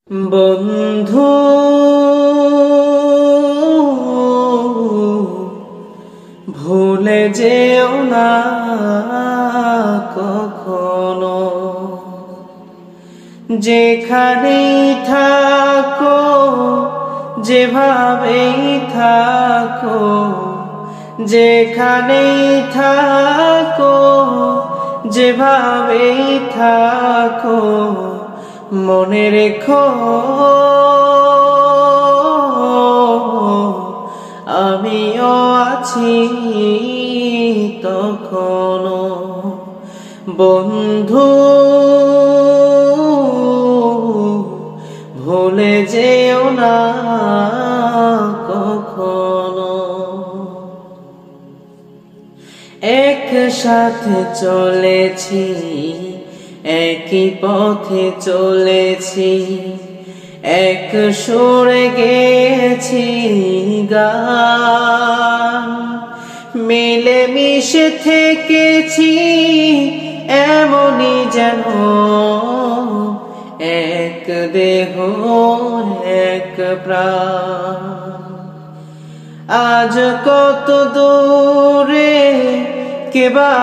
বন্ধু ভুলে যেও না কখনো, যেখানেই থাকো যেভাবেই থাকো, যেখানেই থাকো যেভাবেই থাকো, মনে রেখো আমিও আছি তখনো। বন্ধু ভুলে যেও না কখনো। একসাথে চলেছি, একই পথে চলেছি, এক সুরে গেয়েছি গান, মিলেমিশে থেকেছি এমনই যেন এক দেহ এক প্রাণ। আজ কত দূরে কেবা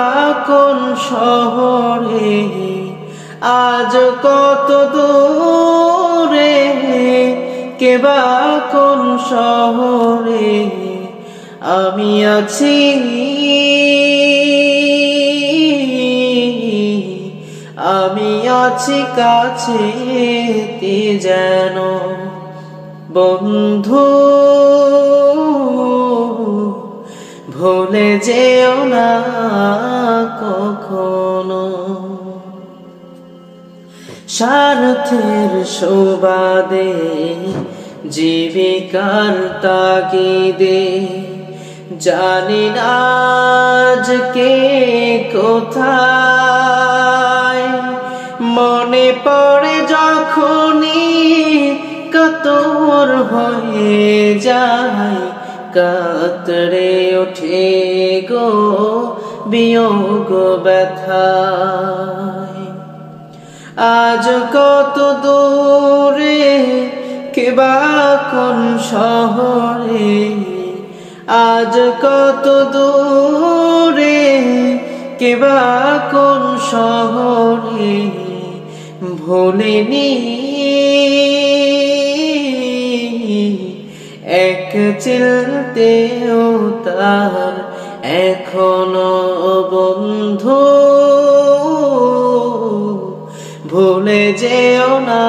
কোন শহরে, আজ কত দূরে কেবা কোন শহরে, আমি আছি আমি আছি কাছে যেন। বন্ধু ভুলে যেও না কখনো। স্বার্থের সুবাদে জীবিকার তাগিদে জানি না আজ কে কোথায়, মনে পড়ে যখনই কাতর হয়ে যায়, কাতরে ওঠে গো বিয়োগ ব্যথায়। আজ কত দূরে কেবা কোন শহরে, আজ কত দূরে কেবা কোন শহরে, ভুলিনি এক চিলতেও তার এখনো। বন্ধু ভুলে যেও না